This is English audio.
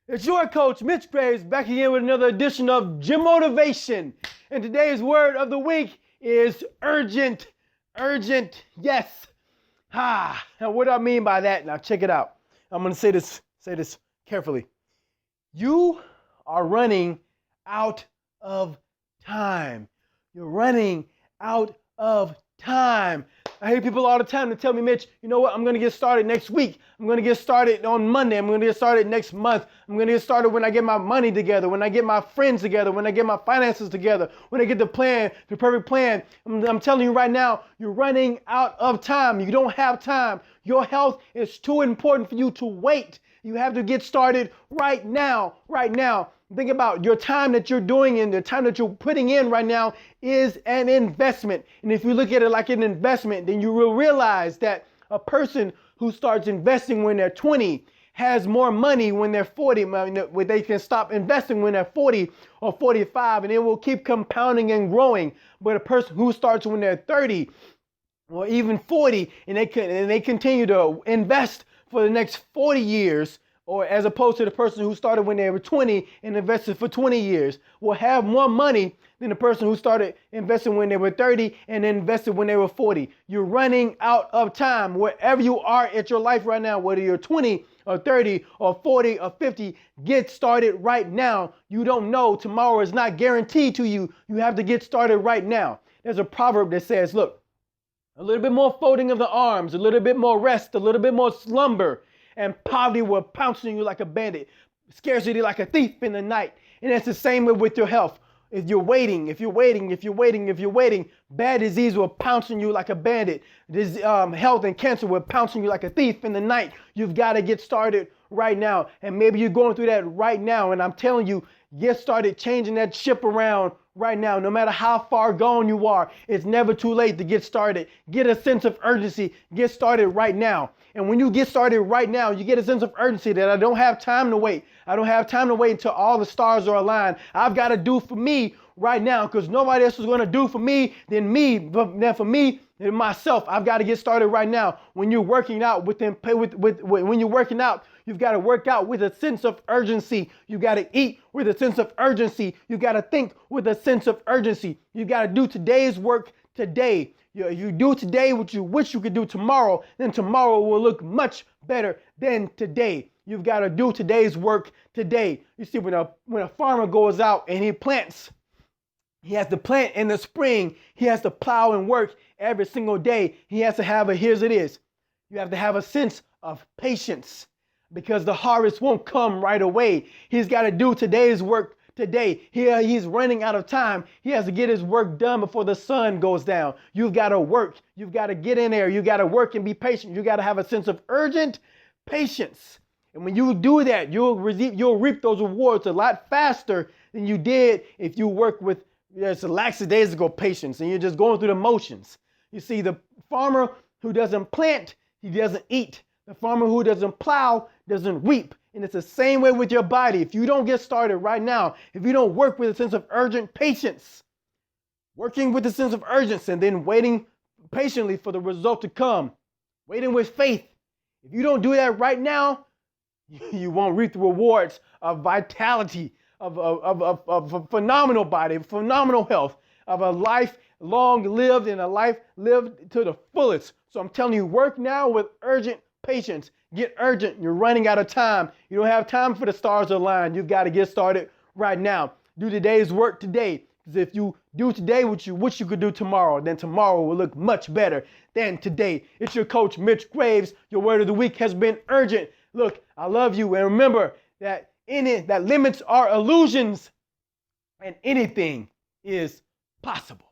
It's your coach, Mitch Graves, back again with another edition of Gym Motivation. And today's word of the week is urgent. Urgent, yes. Now what do I mean by that? Now check it out. I'm going to say this carefully. You are running out of time. You're running out of time. I hear people all the time that tell me, Mitch, you know what? I'm going to get started next week. I'm going to get started on Monday. I'm going to get started next month. I'm going to get started when I get my money together, when I get my friends together, when I get my finances together, when I get the perfect plan. I'm telling you right now, you're running out of time. You don't have time. Your health is too important for you to wait. You have to get started right now, right now. Think about your time that you're doing and the time that you're putting in right now is an investment. And if you look at it like an investment, then you will realize that a person who starts investing when they're 20 has more money when they're 40, where they can stop investing when they're 40 or 45, and it will keep compounding and growing. But a person who starts when they're 30 or even 40 and they continue to invest for the next 40 years, or as opposed to the person who started when they were 20 and invested for 20 years, will have more money than the person who started investing when they were 30 and invested when they were 40. You're running out of time. Wherever you are at your life right now, whether you're 20 or 30 or 40 or 50, get started right now. You don't know. Tomorrow is not guaranteed to you. You have to get started right now. There's a proverb that says, look, a little bit more folding of the arms, a little bit more rest, a little bit more slumber, and poverty will pounce on you like a bandit, scarcity like a thief in the night. And it's the same way with your health. If you're waiting, bad disease will pounce on you like a bandit. Health and cancer will pounce on you like a thief in the night. You've got to get started right now. And maybe you're going through that right now. And I'm telling you, get started changing that ship around right now. No matter how far gone you are, it's never too late to get started. Get a sense of urgency. Get started right now. And when you get started right now, you get a sense of urgency that I don't have time to wait. I don't have time to wait until all the stars are aligned. I've got to do for me right now, because nobody else is going to do for me than me. But then for me and myself, I've got to get started right now. When you're working out when you're working out, you've got to work out with a sense of urgency. You got to eat with a sense of urgency. You got to think with a sense of urgency. You got to do today's work today. You do today what you wish you could do tomorrow, then tomorrow will look much better than today. You've got to do today's work today. You see, when a farmer goes out and he plants, he has to plant in the spring. He has to plow and work every single day. He has to have here's it is. You have to have a sense of patience, because the harvest won't come right away. He's got to do today's work today. He's running out of time. He has to get his work done before the sun goes down. You've got to work. You've got to get in there. You got to work and be patient. You got to have a sense of urgent patience. And when you do that, you'll reap those rewards a lot faster than you did if you work with just a lackadaisical patience and you're just going through the motions. You see, the farmer who doesn't plant, he doesn't eat. The farmer who doesn't plow doesn't reap. And it's the same way with your body. If you don't get started right now, if you don't work with a sense of urgent patience, working with a sense of urgency and then waiting patiently for the result to come, waiting with faith, if you don't do that right now, you won't reap the rewards of vitality, of a phenomenal body, phenomenal health, of a life long lived and a life lived to the fullest. So I'm telling you, work now with urgent patience. Get urgent. You're running out of time. You don't have time for the stars to align. You've got to get started right now. Do today's work today. Because if you do today what you wish you could do tomorrow, then tomorrow will look much better than today. It's your coach, Mitch Graves. Your word of the week has been urgent. Look, I love you. And remember that that limits are illusions and anything is possible.